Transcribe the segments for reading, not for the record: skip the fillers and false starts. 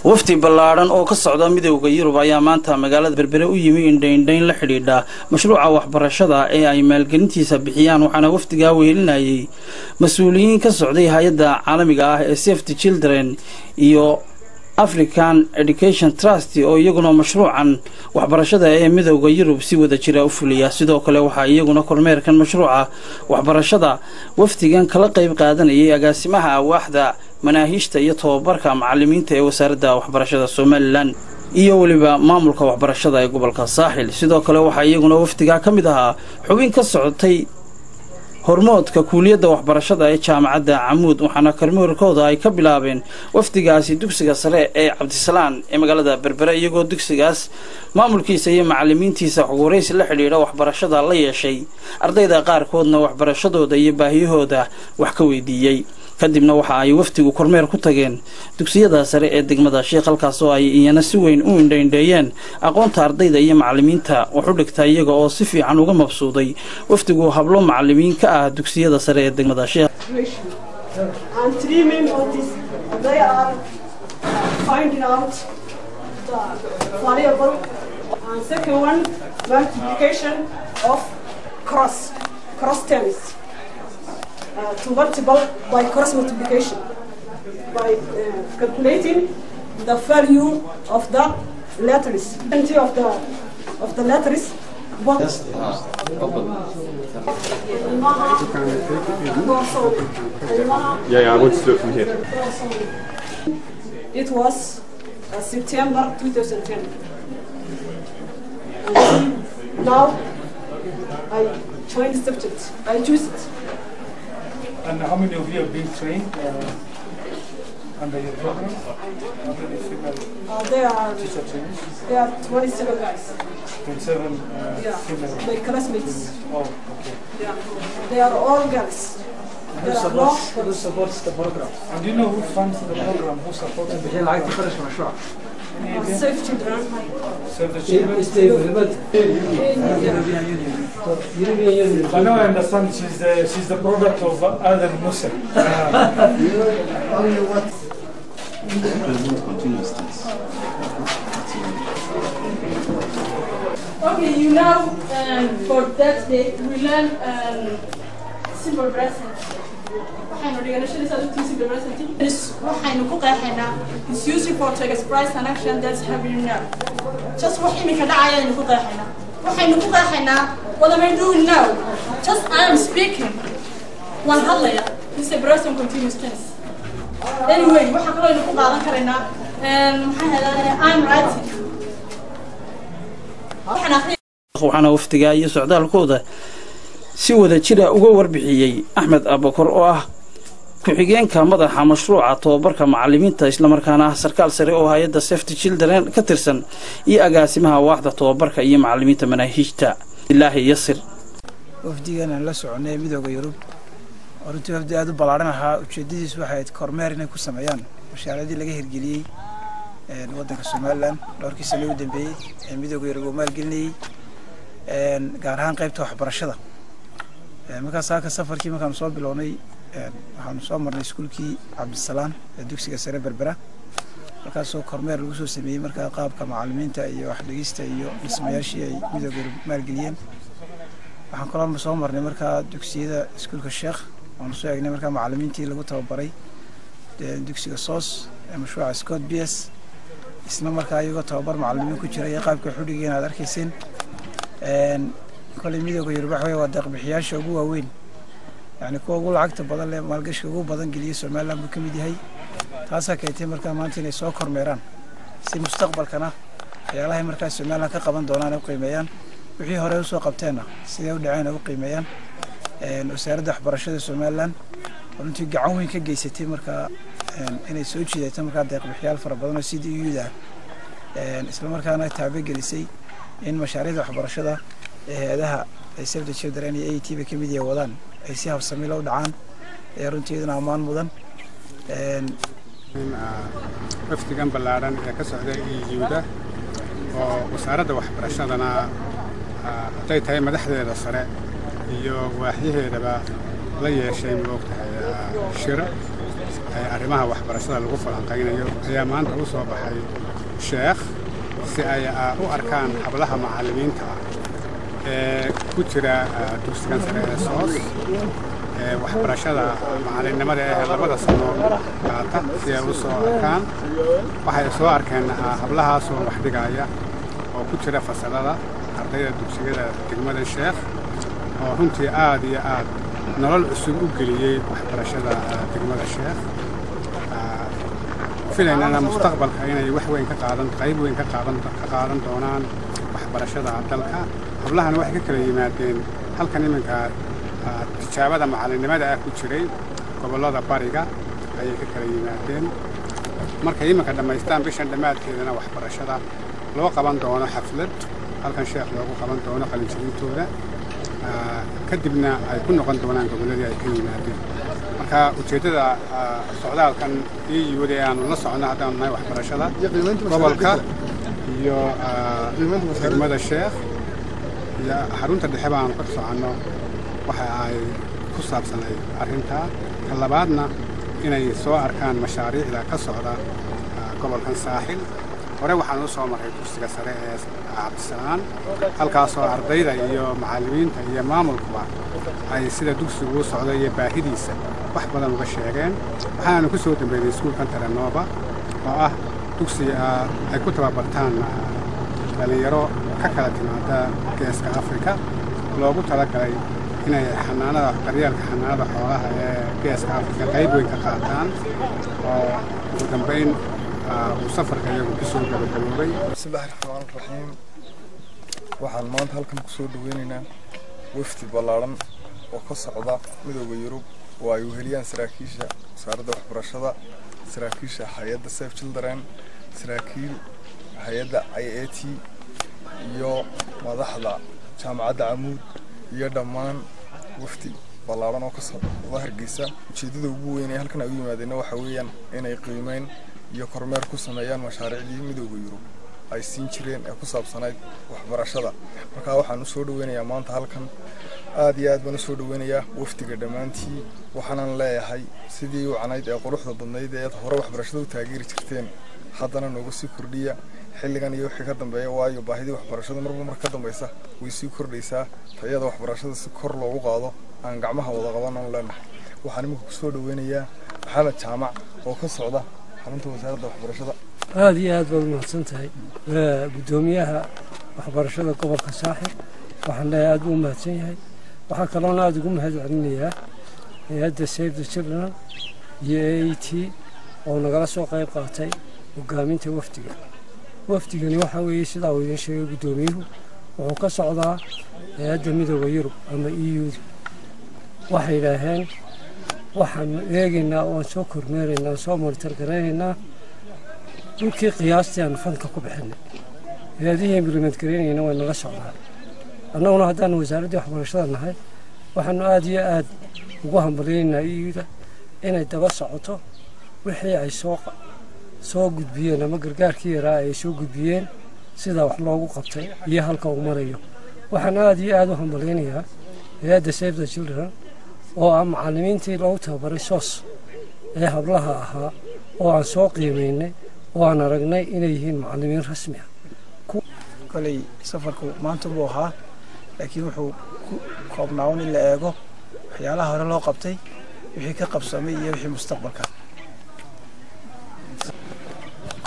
wafdi ballaaran oo ka socda midowga Yurub ayaa maanta magaalada Berbera u yimi indhayn la xidhiidha mashruuca waxbarashada ee ay maalgelintiisa bixiyaan waxaana wafdiga weelinayay mas'uuliyiin ka socday hay'adda caalamiga ah ee Save the Children iyo African Education Trust oo iyaguna mashruucan waxbarashada ee midowga Yurub si wada jira u fuliya sidoo kale waxa iyaguna kormeerkan mashruuca waxbarashada wafdigan kala qayb qaadanayay agaasimaha waaxda manaahijta iyo tababarka macallimiinta ee wasaaradda waxbarashada Soomaaliland iyo waliba maamulka waxbarashada ee gobolka Saaxil sidoo kale waxa iyaguna wafdiga kamid ahaa xubin ka socotay hormoodka kuuliyadda waxbarashada ee jaamacadda Camuud waxaana kormeerkooda ay ka bilaabeen wafdigaasi dugsiga sare ee Cabdisalaan ee magaalada Berbera iyagoo dugsigaas maamulkiisa iyo macallimiintiisa xogwareysi la xiriira waxbarashada la yeeshay ardayda qaar koodna waxbarashadooda iyo baahiyahooda wax ka weydiiyay kadibna waxa ay wafdigu kormeer ku tageen dugsiyada sare ee degmada Sheekh halkaas oo ay iyana si weyn u indhayndeeyeen aqoonta ardayda iyo macallimiinta wuxuu dhigtay iyaga oo si fiican uga mabsuuday wafdigu hablo macallimiin ka ah dugsiyada sare ee degmada Sheekh and three main motives they are finding out the variable and second one multiplication of cross terms to multiply by cross multiplication by calculating the value of the letters of the letters Yeah, I want to do it from here. It was September 2010 and now I joined the subject. I choose it. And how many of you have been trained under your program? How many female teacher trainees? There are 27 guys. 27 female. My classmates. Oh, okay. Yeah. They are all girls. Who supports the program? And do you know who funds the program? Who supports the program? Save Children. Save the Children? I know, I understand she's the product of Adam Musa. Okay, you know, for that day, we learn simple present. Simple present is used for to express an action that's happening now. Just what we can what am I doing now? Just I am speaking. One halaya is a present continuous tense. Anyway, what I'm writing. waxaana wafdiga iyo socdaalkooda si wada jira uga warbixiyay Axmed Abakar oo ah ku-xigeenka madaxa mashruuca tababarka macallimiinta isla markaana sarkaal sare oo hay'adda Save the Children ka tirsan iyo agaasimaha waaxda tababarka iyo macallimiinta manaahijta Ilaahi Yasir wafdigan la soconay midowga Yurub runtii wafdi aad u ballaaran ahaa ujeedadiisu waxay ahayd kormeer inay ku sameeyaan mashaariicdii laga hirgeliyay waddanka Soomaaliland dhowrkii sano u dambeeyay ee midowga Yurub oo maalgelinayay gaar ahaan qaybta waxbarashada markaas halka safarkii markaan soo bilownay waxaan soo marnay iskuulkii Cabdisalaan ee dugsiga sare Berbera markaas oo kormeer lagu soo sameeyay markaa qaabka macallimiinta iyo wax dhigista iyo dhismayaashii ay midowga Yurub maalgeliyeen waxaan kaloo soo marnay markaa dugsiyada iskuulka Sheekh waan soo eegnay markaa macallimiintii lagu tababaray dugsiga SOS ee mashruuca Scott BS isla markaa iyagoo tababar macallimiin ku jiray qaabka xudhigeena aad arkayseen kale midowga Yurub waa deeq bixiyaasha ugu waaweyn يعني كوغو لعقت بدل مالقش كوغو بدن جلية سومالان بكميدي هاي تاسا كيتي مركا مانتيني سو كورميران سي مستقبل كنا يالله مركا سومالان كقبان دونان وقيميان وحي هوري وسو قبتينا سيدي ودعينا وقيميان وسيردح برشاد سومالان ونتي قعوين كجيستي مركا إني سوتشي دايتا مركا ديق بحيال فربادنا سيدي يودا إسلام مركا أنا تابع جلسي إن مشاريع وحبرشادة هذا Save the Children ay TV kamidii wadaan ay si habsami loo dhacaan ee runtiina amaan mudan wafdigan ballaaran ee ka socday iyuuda oo wasaaradda waxbarashadana ay tahay madaxdeeda sare iyo waaxyaheedaba la yeeshay moogtahay shir arrimaha waxbarashada lagu falanqaynayo ayaa maanta u soo baxay sheekh si ay u arkaan hablaha macallimiinta ah ee ku jira dugsigan sare ee SOS waxbarashada macallinnimada ee labada sano qaata si ay u soo arkaan waxay soo arkeen hablahaasoo wax dhigaya oo ku jira fasalada ardayda dugsiyada degmada Sheekh oo runtii aad iyo aad nolol cusub u geliyay waxbarashada degmada Sheekh filaynana mustaqbalka inay wax weyn ka qaadan qayb weyn ka qaadan doonaan waxbarashada dalka hablahan waxay ka kala yimaadeen halkan iminka tijaabada macallinimada ku jiray gobolada bariga ayay ka kala yimaadeen markay iminka dhamaystaan bishan dhamaadkeedana waxbarashada loo qaban doono xaflad halkan Sheekh loogu qaban doono qalinjabintooda kadibna ay ku noqon doonaan goboladii ay ka yimaadeen marka ujeedada socdaalkan EUda aan la socono haddaan nahay waxbarashada gobolka iyo degmada Sheekh iyo xarunta dhexe baan ku socono waxa ay ku saabsanay arrinta labaadna inay soo arkaan mashaariicda ka socda gobolkan saaxil hore waxaan u soo maray dugsiga sare ee Cabdisalaan halkaasoo ardayda iyo macallimiinta iyo maamulkuba ay sida dugsigu u socdo iyo baahidiisa wax badan uga sheegeen waxaanu ku soo dambeeyay iskuulkan Taranova oo ah dugsi ay ku tababartaan dhalinyaro ka kala timaada geeska Afrika loogu talagalay inay xanaanada daryeelka xanaanada xoolaha ee geeska Afrika qayb weyn ka qaataan oo ugu dambeyn safarka iyagu ku soo gabagaboobay. Bismillaahi Rahmaani Rahiim waxaan maanta halkan ku soo dhaweynaynaa wafdi ballaaran oo ka socda midowga Yurub oo ay u heliyaan saraakiisha wasaaradda waxbarashada saraakiisha hay'adda Save Children saraakiil hay'adda IAT iyo madaxda jaamacadda Amuud iyo dhammaan wafdi ballaaran oo ka socda Hargeysa ujeedada ugu weyn ee halkan ay u yimaadeen waxa weeyaan inay qiimeyn iyo kormeer ku sameeyaan mashaariicdii midowga Yurub ay siin jireen ee ku saabsanayd waxbarashada marka waxaan u soo dhaweynayaa maanta halkan aad iyo aad baan u soo dhaweynayaa wafdiga dhamaantii waxaan leeyahay sidii uu canayd ee quruxda badnayd ee hore waxbarashada u taageeri jirteen haddana noogu sii kordhiya xilligan iyo wixii ka dambeeya waayo baahidii waxbarashada marba ka dambaysa way sii kordhaysaa tayada waxbarashada si kor loogu qaado aan gacmaha wada qabanno leenahay waxaan imika ku soo dhaweynayaa Maxamed Jaamac oo ka socda xarunta wasaaradda waxbarashada aad iyo aad baad mahadsantahay gudoomiyaha waxbarashada gobolka Saaxil waxaan leeyahay aad u mahadsan yahay waxa kale oo aad ugu mahadcelinayaa hay'adda Save the Children iyo AAT oo nagala soo qayb qaatay hogaaminta wafdigani waxa weeye sida uu idin sheegay gudoomiyuhu wuxuu ka socdaa hay'adda midowga Yurub ama EU waxay yiraahdeen waxaan eegaynaa oo soo kormeeraynaa soo monitor gareynaynaa dhulkii qiyaastii aan fanka ku bixinay hay'adihii implement gareynayna way naga socdaan annaguna haddaan wasaaradda waxbarashada nahay waxaanu aad iyo aad ugu hambalyeynaa EUda inay daba socoto wixii ay soo gudbiyeen ama gargaarkii yaraa ay soo gudbiyeen sida wax loogu qabtay iyo halka uu marayo waxaan aad iyo aad u hambalyeynayaa hay'adda Save the Children oo aan macallimiintii loogu tababaray SOS ee hablaha ahaa oo aan soo qiimeynay oo aan aragnay inay yihiin macallimiin rasmi ah kolay safarku maanta buu ahaa laakiin wuxuu ku koobnaa in la eego waxyaalaha hore loo qabtay wixii ka qabsamay iyo wixii mustaqbalka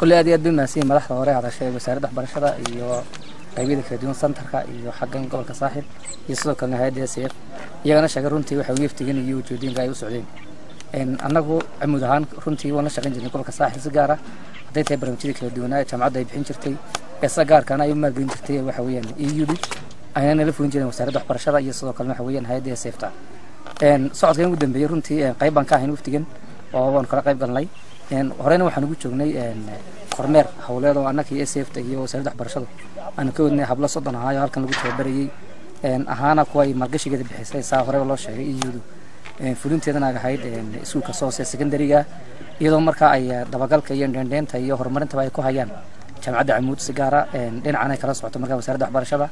كل هذه الدنيا سين مدحها هوري على شيء وسارد waxbarashada iyo qaybida kala duwan santarka iyo xaggan gobolka Saaxil iyo sidoo kale hay'adda SAF iyagana shaqo runtii waxa uu iftigan iyo ujeedinka ay u socdeen annagu amuud ahaan runtii waan la shaqayn jirnay gobolka Saaxil si gaar ah haday tahay barnaamijyada kala duwan ee jaamacadda ay bixin jirtay ee gaarkana ay u maalgelin jirtay waxa weeyaan EUD ayna la fulin jireen wasaaradda waxbarashada iyo sidoo kale waxa weeyaan hay'adda SAF-ta socodkan ugu dambeeyay runtii qayb baan ka ahayn waftigan oo waan kala qayb galnay horeyna waxaan ugu joognay kormeer hawleed oo annaka iyo SAF-ta iyo wasaaradda waxbarashada aan ka wadnay hablo 30 ah oo halkan lagu tababarayay ahaana kuwa ay maalgashigeeda bixisay saa hore loo sheegay EUdu fulinteedana ahayd iskuulka SOS secondary-ga iyadoo markaa ay dabagalka iyo dhandeenta iyo horumarinta ay ku hayaan jaamacadda Amuud si gaar ah dhinacana kala socoto markaa wasaaradda waxbarashada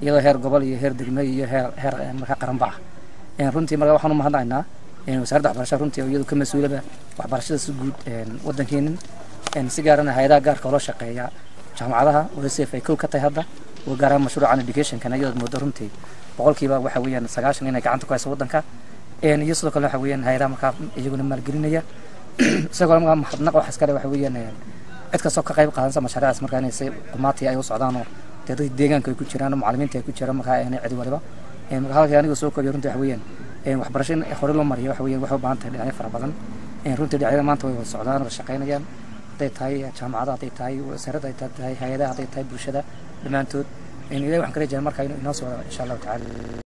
iyadoo heer gobol iyo heer degmo iyo heer markaa qaranba runtii markaa waxaan u mahadnaynaa wasaaradda waxbarashada runtii iyadu ka mas'uulada waxbarashada si guud waddankeenan si gaarana hay'adaha gaarka loo shaqeeya jaamacadaha oo SAF ay kow ka tahay hadda oo gaar ahaan mashruucan education-kan iyadoo muddo runtii boqolkiiba waxa weeyaan 90 inay gacanta ku hayso waddanka iyo sidoo kale waxa weeyaan hay'adaha markaa iyaguna maalgelinaya isagoo markaa mahadnaq wax iska leh waxa weeyaan cid kastoo ka qayb qaadanaysa mashaariicdaas markaa inay si qumaati ay u socdaan oo dadka deegaanka ay ku jiraan macallimiinta ay ku jiraan markaa cid waliba markaa halka aniga soo koobiyo runtii waxa weeyaan waxbarasho in hore loo mariyo waxa weeyaan waxa u baahan tahay dhinacyo fara badan runtii dhinacyada maanta way socdaan oo shaqaynayaan haday tahay jaamacadaha haday tahay wasaaradda haday tahay hay'adaha haday tahay bulshada dhammaantood ilaahay waxaan ka rajaynayaa markaa inuu inoo soo wado insha Allah ta'ala